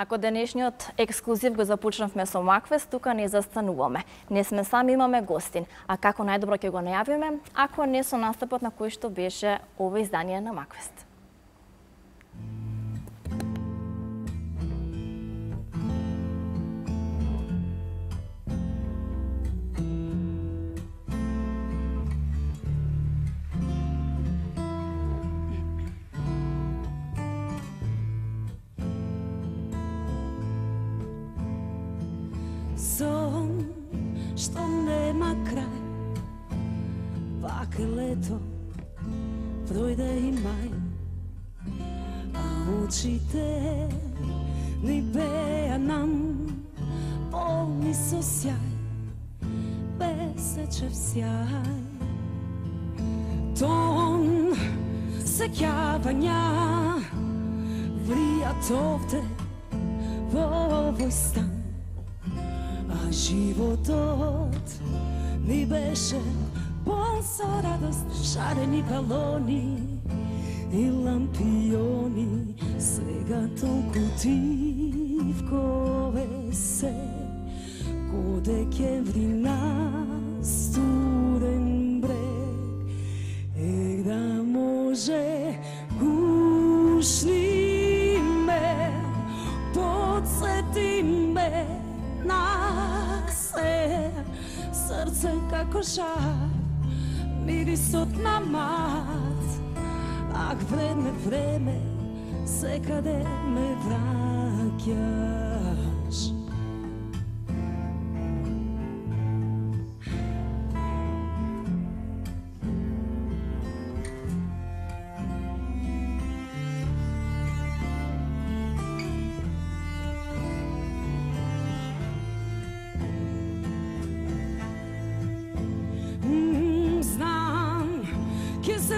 Ако денешниот ексклузив го започнавме со Макфест, тука не застануваме. Не сме сами, имаме гостин. А како најдобро ќе го најавиме, ако не со настапот на кој што беше ова издание на Макфест. Сон што нема крај, пак е лето, дојде и мај, а очите ни беа нам полни со сјај, месечев сјај. Тон сеќавања вријат овде во овој стан. А животот ни беше полн со радост, шарени балони и лампиони. Сега толку тивкове се, ко декември на студен брег. Да може гушни ме, подсети ме на се, срце како жар, мирисот на мат. Ак време, време, секаде ме враќаш.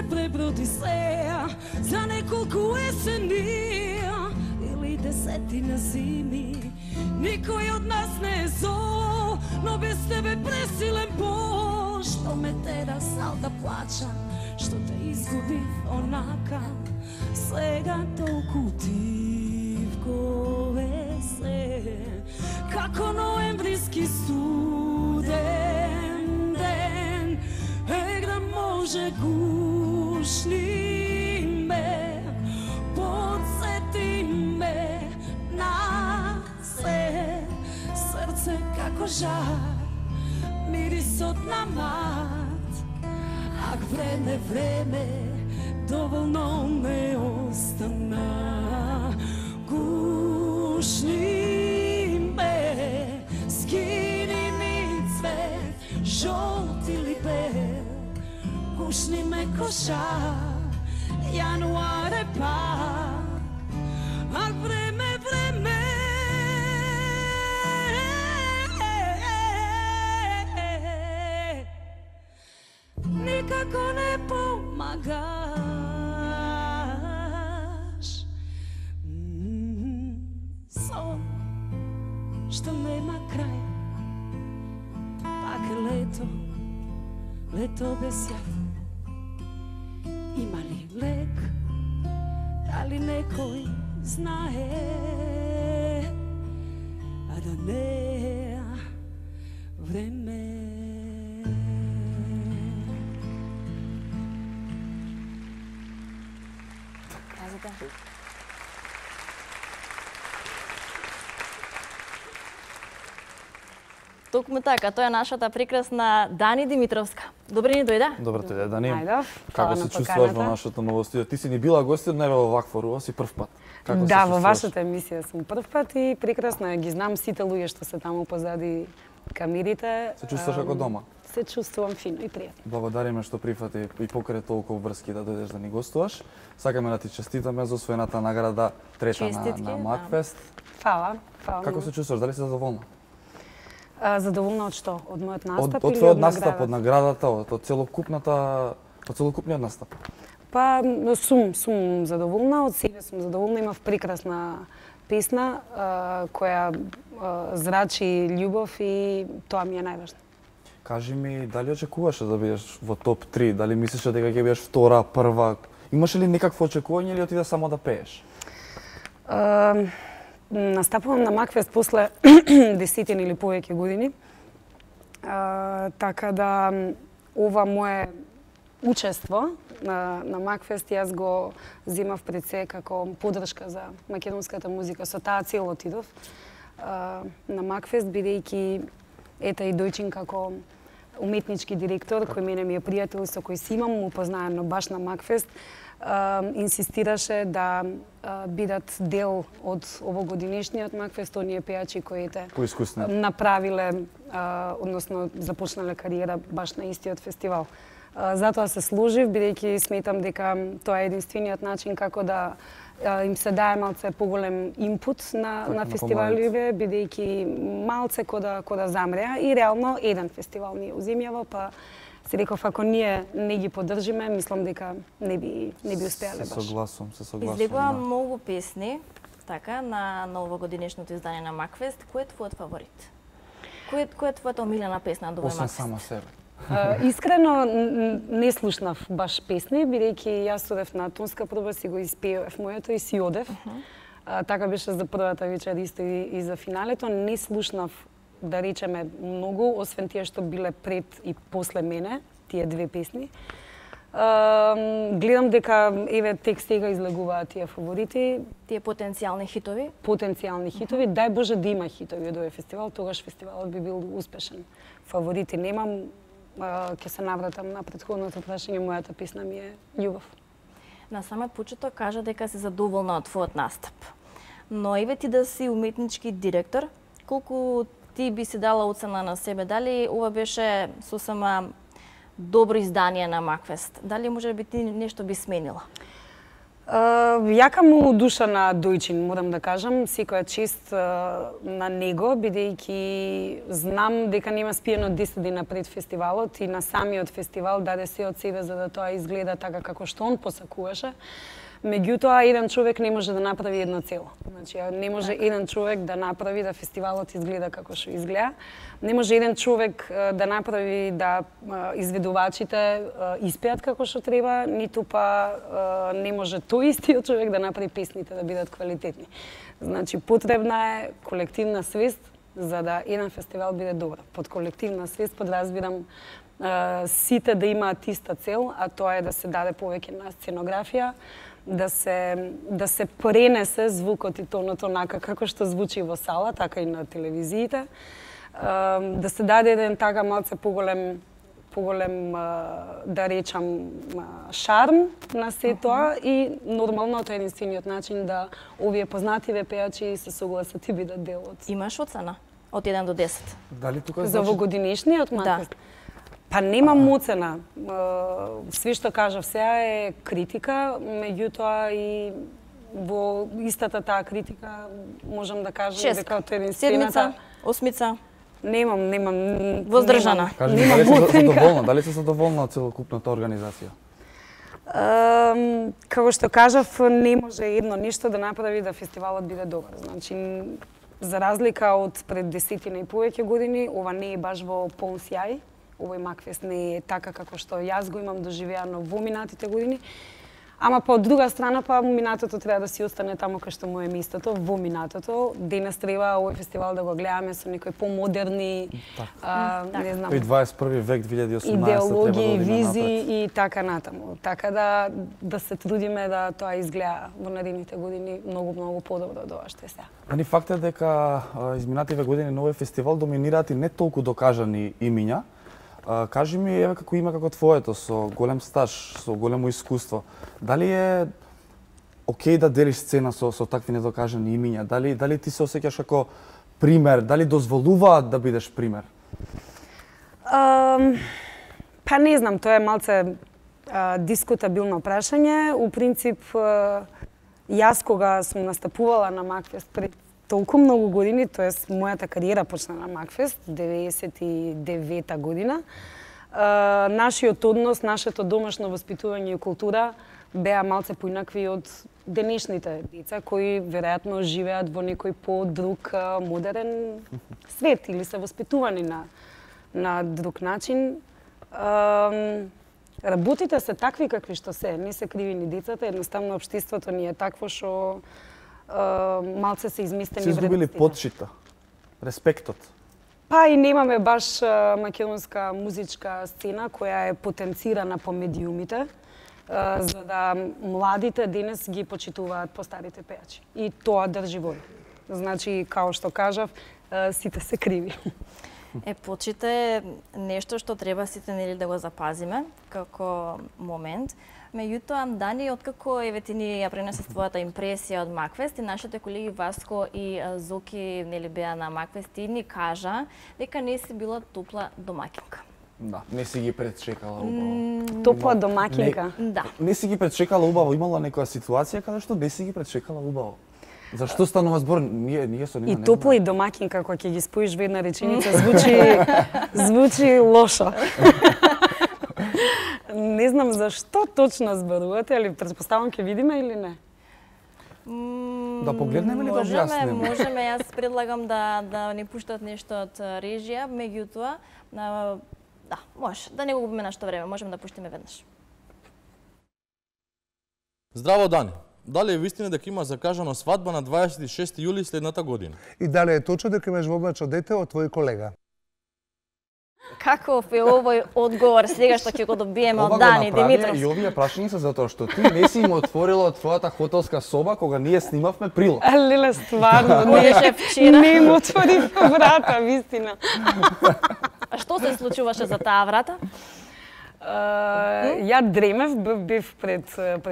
Преброди сеја за неколку есени или десетина зими. Никој од нас не е зол, но без тебе пресилен бол. Што ме тера сал да плачам, што те изгубив онака. Сега толку тивкове се, како ноемвриски студен ден. Да може гушни ме, подсети ме на се, срце како жар, мирисот на мат. Ак време, време, доволно не остана. Гушни ме, скини ми цвет, жолт или бел. Гушни ме коша, јануар е пак, ак време, време, никако не помагаш. Сон што нема крај, пак е лето, лето без јав. Има ли лек? Дали некој знае? А да не е време. Токму така, тоа е нашата прекрасна Дани Димитровска. Добре ни дојде? Добре дојде, Дани. Најдов. Како се чувствуваш во нашето ново студио? Ти си ни била гостин, не во вакво руа, си прв пат. Како да, во вашата емисија сум прв пат и прекрасно ги знам сите луѓе што се таму позади камерите. Се чувствуваш како дома? Се чувствувам фино и пријатно. Благодариме што прифати и покрај толку врски да дојдеш да ни гостуваш. Сакаме да ти честитаме за освоената награда трета на Макфест. Фала. Како се чувствуваш? Дали си задоволна? Задоволна од што? Од мојот настап од или твојот од настап, од наградата, од целокупниот настап? Па сум задоволна, од себе сум задоволна, имав прекрасна песна која зрачи љубов и тоа ми е најважно. Кажи ми, дали очекуваше да бидеш во топ 3? Дали мислеше дека ќе бидеш втора, прва? Имаше ли некакво очекување или отиде само да пееш? Настапувам на Макфест после 10 или повеќе години. Така да ова мое учество на Макфест јас го земав пред се како поддршка за македонската музика. Со таа цел отидов на Макфест, бидејќи ета и дојчин како уметнички директор, кој мене ми е пријател, со кој си имам упознаено баш на Макфест, инсистираше да бидат дел од овогодинешниот Макфест, оние пејачи кои направиле, односно започнале кариера баш на истиот фестивал. Затоа се сложив, бидејќи сметам дека тоа е единствениот начин како да им се дае малце поголем инпут на фестиваливе, бидејќи малце кода замреа и реално еден фестивал ни уземјава, па си реков ако ние не ги поддржиме, мислам дека не би успеале баш. Се согласувам. Излегува многу песни, така, на новогодинешното издание на Макфест. Кој е твојот фаворит? Кој е твојата омилена песна до овој Макфест? Освен сама себе. Искрено не слушнав баш песни, бидејќи јас одев на тонска проба, си го испеев моето и си одев. Така беше за првата вечер, исто и за финалето. Не слушнав, да речеме, многу, освен тие што биле пред и после мене, тие две песни. Гледам дека еве тек сега излегуваат тие фаворити. Тие потенцијални хитови? Потенцијални хитови. Дај Боже да има хитови од овој фестивал, тогаш фестивалот би бил успешен. Фаворити немам. Ќе се навратам на претходното прашање, мојата песна ми е љубов. На самиот почеток кажа дека си задоволна од твојот настап. Но еве ти да си уметнички директор, колку ти би си дала оцена на себе? Дали ова беше сосема добро издание на Макфест? Дали може би ти нешто би сменила? Јака му душа на Дојчин, морам да кажам, секоја чест на него, бидејќи знам дека нема спиено 10 дена пред фестивалот и на самиот фестивал даде се од себе за да тоа изгледа така како што он посакуваше. Меѓутоа, еден човек не може да направи едно цело. Значи, не може еден човек да направи да фестивалот изгледа како што изгледа. Не може еден човек да направи да изведувачите испеат како што треба, ниту па не може тој истиот човек да направи песните да бидат квалитетни. Значи, потребна е колективна свест за да еден фестивал биде добар. Под колективна свест подразбирам сите да имаат иста цел, а тоа е да се даде повеќе на сценографија, да се пренесе звукот и тоното онака како што звучи во сала, така и на телевизиите. Да се даде еден така малце поголем да речам шарм на се тоа и нормално тоа е единствениот начин да овие познативе пејачи се согласат и бидат дел од. Имаш оцена од 1 до 10? Дали тука за овогодинешниот Макфест? Да. Па немам оцена. Све што кажав сега е критика, меѓутоа и во истата таа критика можам да кажам дека тоа е единствената. 7, 8. Немам. Воздржана. Кажи ми, дали си задоволна? Дали си задоволна од целокупната организација? Како што кажав, не може едно нешто да направи да фестивалот биде добар. Значи, за разлика од пред 10 и повеќе години, ова не е баш во полн сјај. Овој Макфест не е така како што јас го имам доживеано во минатите години. Ама па од друга страна, па минатото треба да си остане таму кај што му е местото, во минатото. Денес треба овој фестивал да го гледаме со некои помодерни, не знам, и 21 век, 2018 идеологии, визии и така натаму. Така да се трудиме да тоа изгледа во наредните години многу подобро од ова што е сега. Ни факт е дека изминативе години на овој фестивал доминираат и не толку докажани имиња. Кажи ми, еве како има како твоето, со голем стаж, со големо искуство, дали е окей да делиш сцена со такви недокажани имиња? Дали ти се осеќаш како пример? Дали дозволуваат да бидеш пример? Па не знам, тоа е малце дискутабилно прашање. У принцип, јас кога сум настапувала на Макфест пред толку многу години, тоест мојата кариера почна на Макфест 99-та година. Нашиот однос, нашето домашно воспитување и култура беа малце поинакви од денешните деца кои веројатно живеат во некој по-друг модерен свет или се воспитувани на друг начин. Работите се такви какви што се, не се криви ни децата, едноставно општеството ни е такво што малце се изместени Се изгубили вредностите. почита, респектот. Па и немаме баш македонска музичка сцена која е потенцирана по медиумите, за да младите денес ги почитуваат по старите пејачи. И тоа држи вода. Значи, као што кажав, сите се криви. Почита е нешто што треба сите нели да го запазиме како момент. Меѓутоа, Дани, откако еве ти ни ја пренесе твојата импресија од Макфест и нашите колеги Васко и Зоки нели беа на Макфест и ни кажа дека не си била топла домакинка. Да, не си ги предчекала убаво. Топла домакинка. Да. Не си ги предчекала убаво, имала некоја ситуација каде што не си ги предчекала убаво. Зашто станува збор? Ние со нема. И топла и домакинка, кога ќе ги споиш во една реченица, звучи лошо. Не знам зашто точно зборувате, али претпоставам ќе видиме или не? Да погледнеме ли да објаснеме? Можеме, јас предлагам да ни пуштат нешто од режија, меѓутоа, да, може, да не го губиме нашто време, можеме да пуштиме веднаш. Здраво, Дани. Дали е вистина дека има закажано свадба на 26 јули следната година? И дали е точно дека имаш воблачо дете од твој колега? Каков е овој одговор сега што ќе го добиеме од Дани Димитров? И овие прашања се затоа што ти не си им отворила твојата хотелска соба кога ние снимавме прилог. Леле, стварно, Одеше вчера. не им отворив врата, вистина. А што се случуваше за таа врата? Ја дремев, бев пред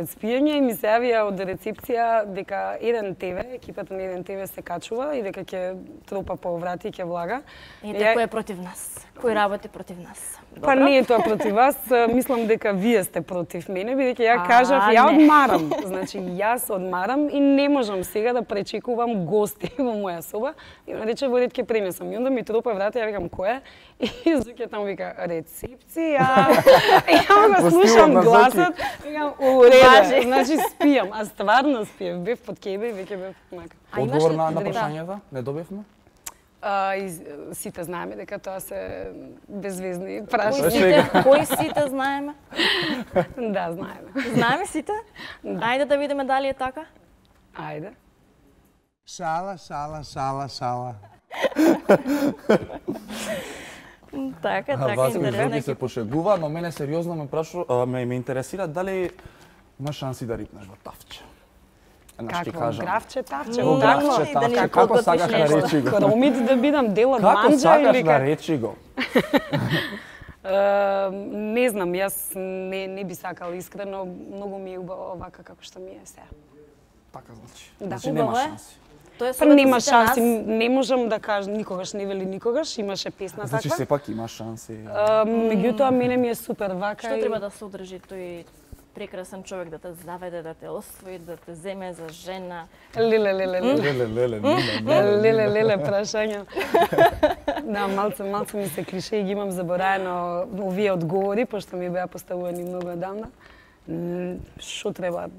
спиење и ми се јавија од рецепција дека Еден ТВ, екипата на Еден ТВ се качува и дека ќе тропа по врати и ќе влага. Ете, кој е против нас? Кој работи против нас? Па не е тоа против вас, мислам дека вие сте против мене, бидејќи ја кажав, ја одмарам. Значи, јас одмарам и не можам сега да пречекувам гости во моја соба. И ме рече, водит ќе пренесам. И онда ми тропа врата, ја викам, кој е? И Зоки таму вика, рецепција. И ја го слушам гласот, викам, уреде, значи спијам, а стварно спиев. Бев под кебе и веќе бев мака. Одговор на прашањата не добивме? Сите знаеме дека тоа се безвезни Кои прашања. сите знаеме? Да, знаеме. Знаеме сите? Ајде да видиме дали е така. Ајде. Шала, шала, шала, шала. Така, Васко и интересно. Зоки се пошегува, но мене сериозно ме интересира дали има шанси да рипнеш во тавче. Како графче, тавче, Во графче, да ни тавче, како подготвиш сакаш да нешто. речи го? Кромит да бидам дел од Како манџа сакаш или да речи го? Не знам, јас не би сакала искрено, многу ми е убаво овака како што ми е сега. Така значи. Да. Значи Убаво нема е. шанси. Тоа е Па нема сите нас. шанси, не можам да кажам никогаш не вели никогаш, имаше песна Значи таква. сепак има шанси. Меѓутоа мене ми е супер вака. Што и- треба да се одржи тој прекрасен човек да те заведе, да те освои, да те земе за жена? Леле, Леле, прашања. Да, малце ми се клише и ги имам забораено овие одговори, пошто ми беа поставувани многу одамна. Што треба?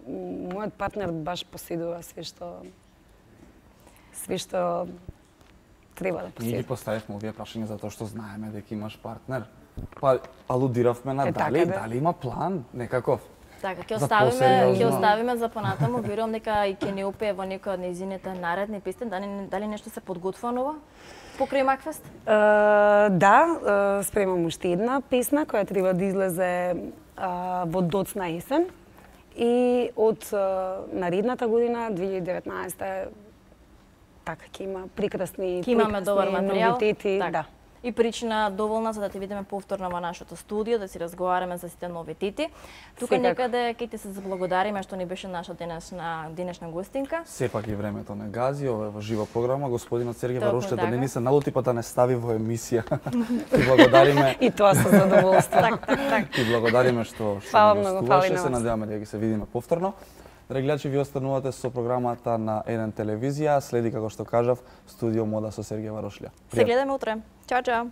Мојот партнер баш поседува све што треба да Ние ги поседува. поставивме овие прашања затоа што знаеме дека имаш партнер. Па алудиравме на така дали, да. дали има план некаков. Така, ќе За оставиме, посериозно. ќе оставиме за понатаму, верувам дека и ќе не опее во некој од нејзините наредни песни, дали нешто се подготвува ново покрај Макфест? Да, спремам уште една песна која треба да излезе во доцна есен. И од наредната година, 2019, така ќе има прекрасни Добар материјал. новитети. Така. Да. И причина доволна за да те видиме повторно во нашето студио, да си разговараме за сите новитети. Тука Секако. некаде ќе ти се заблагодариме што ни беше наша денешна гостинка. Сепак и времето не гази, ова е во жива програма, господинот Сергеј Токму Варошле да така. не ни се налути па да не стави во емисија. Ти благодариме. И тоа со задоволство. Ти благодариме што Фала ни многу, гостуваше, фала и на се вас. надеваме да ги се видиме повторно. Драги гледачи, ви останувате со програмата на Еден телевизија, следи како што кажав, Студио Мода со Сергеј Варошле. Се гледаме утре. Чао, чао.